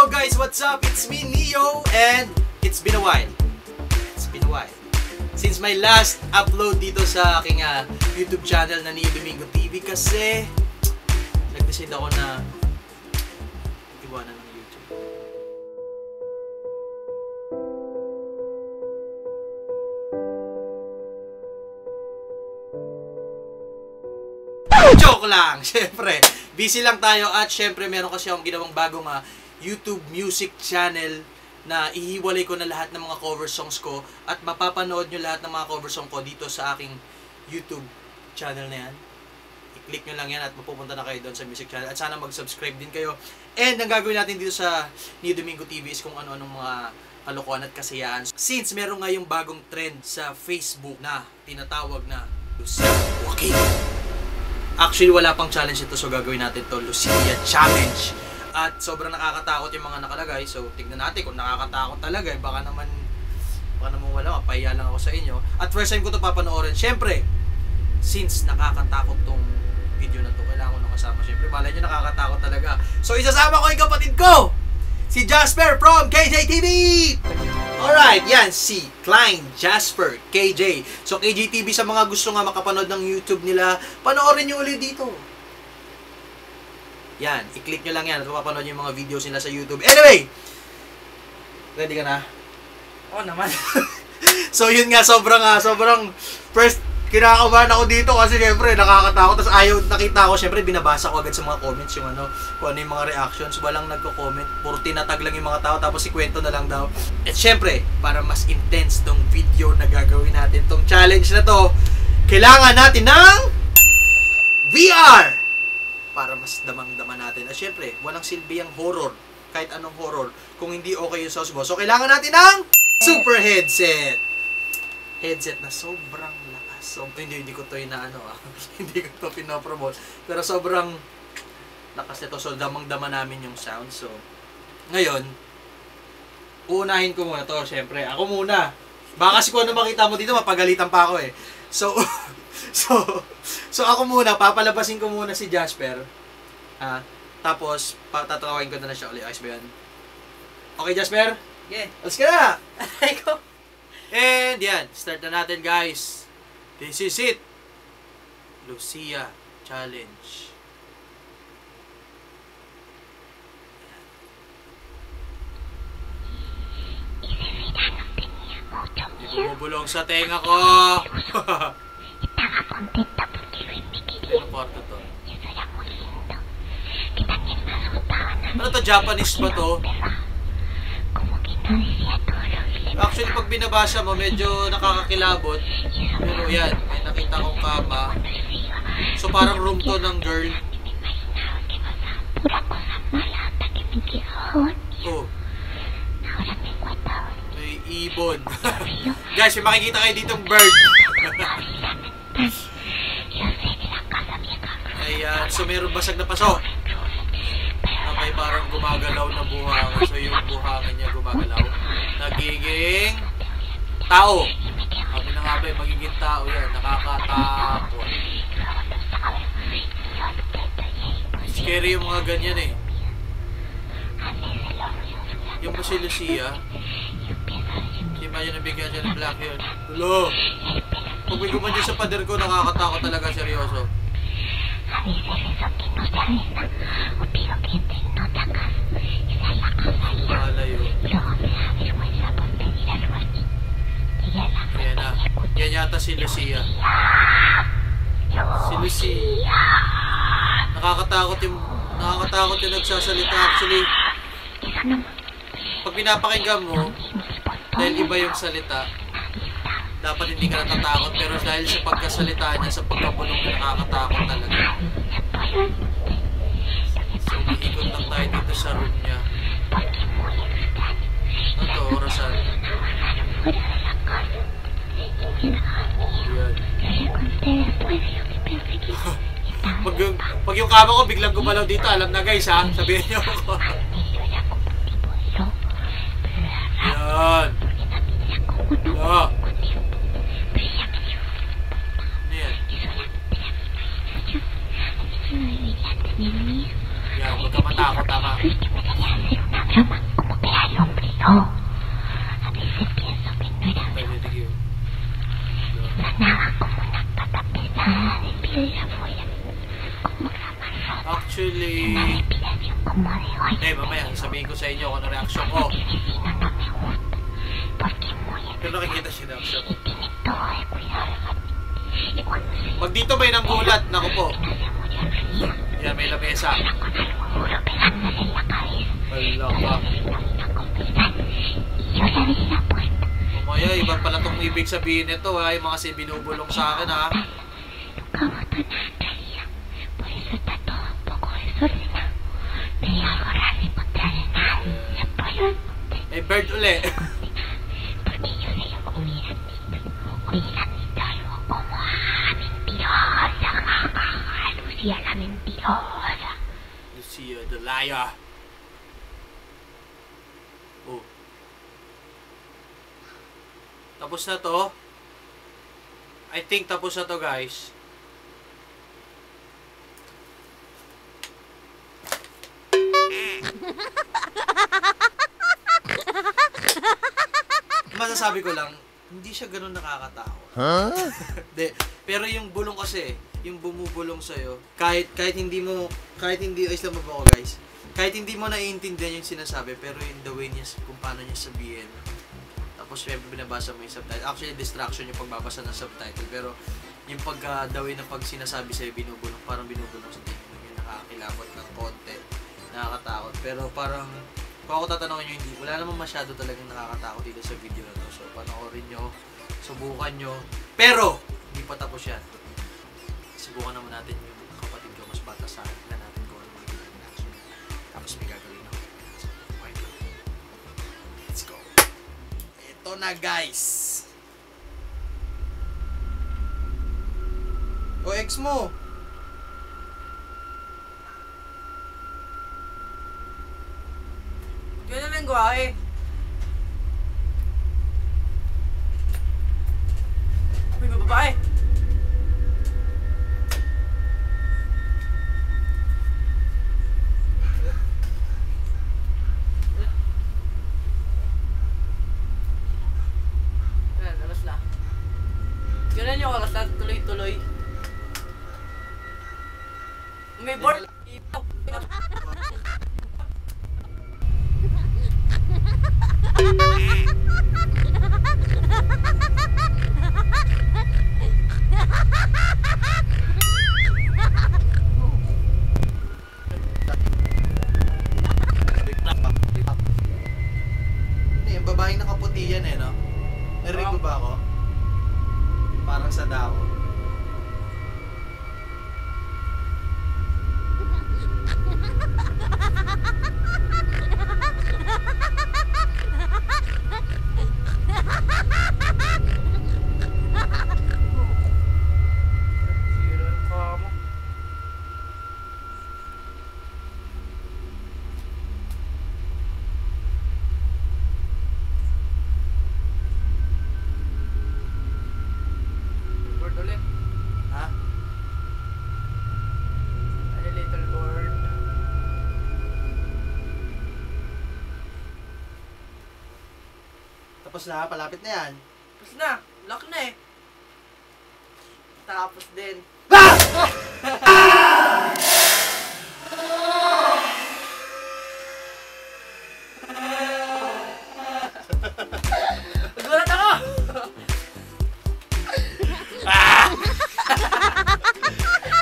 Hello guys, what's up? It's me, Neo, and it's been a while. Since my last upload dito sa aking YouTube channel na Neo Domingo TV kasi nag-decide ako na iwanan ng YouTube. Joke lang! Siyempre, busy lang tayo at siyempre meron kasi akong ginawang bagong YouTube music channel na ihiwalay ko na lahat ng mga cover songs ko at mapapanood nyo lahat ng mga cover song ko dito sa aking YouTube channel na yan. I-click nyo lang yan at mapupunta na kayo doon sa music channel at sana mag-subscribe din kayo. And ang gagawin natin dito sa Neo Domingo TV is kung ano-anong mga kalokohan at kasayaan. Since meron nga yung bagong trend sa Facebook na tinatawag na Lucia Walking. Actually, wala pang challenge ito, so gagawin natin to Lucia Challenge. At sobrang nakakatakot yung mga nakalagay, so tignan natin kung nakakatakot talaga. Baka naman wala, mapahiya lang ako sa inyo. At first time ko to papanoorin. Siyempre, since nakakatakot tong video na to, kailangan ko nang kasama. Siyempre, balay nyo nakakatakot talaga. So, isasama ko yung kapatid ko! Si Jasper from KJ TV! Alright, yan, si Klein Jasper, KJ. So, KJ TV, sa mga gusto nga makapanood ng YouTube nila, panoorin nyo ulit dito. Yan, i-click nyo lang yan at mapapanood yung mga videos nila sa YouTube. Anyway! Ready ka na? Oo naman. So, yun nga, sobrang first, kinakabahan ako dito kasi syempre nakakatakot. Tapos ayaw, nakita ko, syempre binabasa ko agad sa mga comments yung kung ano yung mga reactions. Walang nagko-comment, puro tinatag lang yung mga tao, tapos ikwento na lang daw. At syempre, para mas intense tong video na gagawin natin, tong challenge na to, kailangan natin ng VR! Para mas damang-dama natin. At syempre, walang silbi ang horror. Kahit anong horror. Kung hindi okay yung sauce mo. So, kailangan natin ng super headset. Headset na sobrang lakas. So, hindi ko to hindi ko to pinopromote. Pero sobrang lakas nito. So, damang-dama namin yung sound. So, ngayon, uunahin ko muna to. Syempre, ako muna. Baka kasi kung ano makita mo dito, mapagalitan pa ako eh. So ako muna, papalabasin ko muna si Jasper. Tapos, tatawagin ko na siya ulit. Ayos ba yan? Okay, Jasper? Yeah. Let's go na! Aray ko. And yan, start na natin guys. This is it. Lucia Challenge. Bumubulong sa tenga ko. Ano kwarto to? Ano to? Japanese ba to? Actually, pag binabasa mo, medyo nakakakilabot. Pero yan, may nakita kong kama. So parang room to ng girl. Oh. May ibon. Guys, may makikita kayo ditong bird. Ayan, so meron basag na paso na may parang gumagalaw na buhangin. So yung buhangin niya gumagalaw, nagiging tao. Sabi na nga ba, magiging tao yan. Nakakatakot. Scary yung mga ganyan eh. Yung ba si Lucia? Si Maya nabigyan siya ng black yun. Hello! Pag may gumanyan sa pader ko, nakakatakot talaga, seryoso. Malayo. Ayan na. Yan yata si Lucia. Si Lucia. Nakakatakot yung nagsasalita. Actually, pag pinapakinggan mo, dahil iba yung salita, dapat hindi ka natatakot, pero dahil sa pagkasalita niya, sa pagkabulong niya, nakakatakot talaga. So, umiikot lang tayo dito sa room niya. Ano to, orasan? Yan. Pag yung kama ko biglang gumalaw dito, alam na guys ha, sabihin niyo ako. Yan. Yan. Yan, huwag ka matakot, tama. Mamaya, sasabihin ko sa inyo kung ano reaction ko. Pero nakikita siya reaction ko. Pag dito may nanggulat, naku po. Yan, may lamesa. Wala ka. Mamaya, iba pala itong ibig sabihin nito ha. Yung mga binubulong sa akin ha. May bird uli. Lucia la mentirosa. Lucia the liar. Oh. Tapos na to. I think tapos na to, guys. Masasabi ko lang, hindi siya ganun nakakatakot. Huh? Pero yung bulong kasi, yung bumubulong sa'yo, kahit hindi islam mo ba ako, guys? Kahit hindi mo naiintindihan yung sinasabi, pero yung the way niya, kung paano niya sabihin. Tapos may binabasa mo yung subtitle. Actually, distraction yung pagbabasa ng subtitle, pero yung the way na pag sinasabi sa'yo, binubulong, parang binubulong sa tingin mo, yung nakakilabot ng konti, nakakatakot. Pero parang, kung ako tatanungin nyo, hindi, wala naman masyado talagang nakakatakot dito sa video na to. So, panoorin nyo, subukan nyo. Pero, hindi pa tapos yan. Subukan naman natin yung kapatid ko, mas bata sa akin. Tignan natin kung ano magiging reaction. Tapos may gagawin ako. So, okay na. Let's go. Ito na, guys. O, ex mo. Ganyan lang gawa eh. May babae. Ayan, alas na. Ganyan yung oras na tuloy-tuloy. May board. Yung babaeng nakaputi yan eh, no? Narinig mo ba ako? Parang sa dako. Ha? Ay, little board. Tapos na, palapit na yan. Tapos na. Lock na eh. Tapos din. Nagulat ako!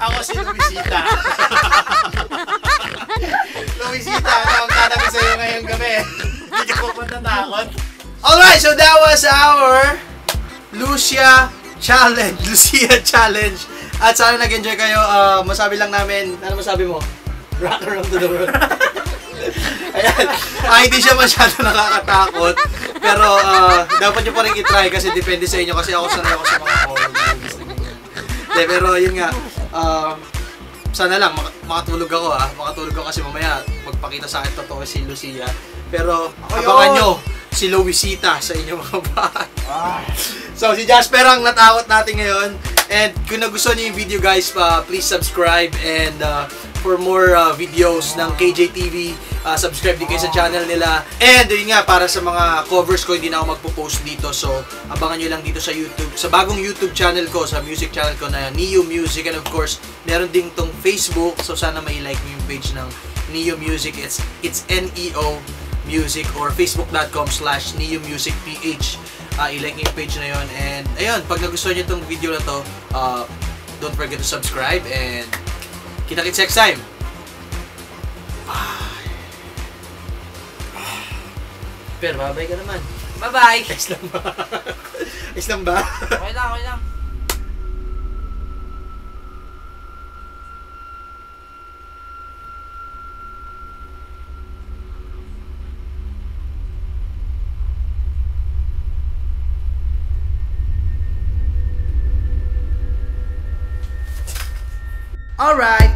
Ako si Luisita. Luisita, ano ang tanong sa'yo ngayong gabi? Hindi ka po matatakot. Alright, so that was our Lucia Challenge. At sana nag-enjoy kayo. Masabi lang namin, ano masabi mo? Rock around to the world. Ayan. Hindi siya masyado nakakatakot. Pero dapat nyo pa rin i-try kasi depende sa inyo. Kasi ako sanay ako sa mga horror movies. Pero yun nga. Sana lang makatulog ako makatulog ako kasi mamaya magpakita sa akin totoo si Lucia. Pero abangan nyo si Luisita sa inyong mga bahay. So si Jasper ang natakot natin ngayon. And kung nagustuhan niyo yung video, guys, please subscribe, and for more videos ng KJTV, subscribe din kayo sa channel nila. And yun nga, para sa mga covers ko, hindi na ako magpo-post dito, so abangan nyo lang dito sa YouTube, sa bagong YouTube channel ko, sa music channel ko na Neo Music. And of course, meron din tong Facebook, so sana may like mo yung page ng Neo Music. It's Neo Music or facebook.com/neomusicph. I-like niyo yung page na yon. And ayun, pag nagustuhan niyo itong video na to, don't forget to subscribe and kita-kits next time. Pero babay ka naman. Bye-bye! Ayos lang ba? Ayos lang ba? Okay lang, okay lang. Alright!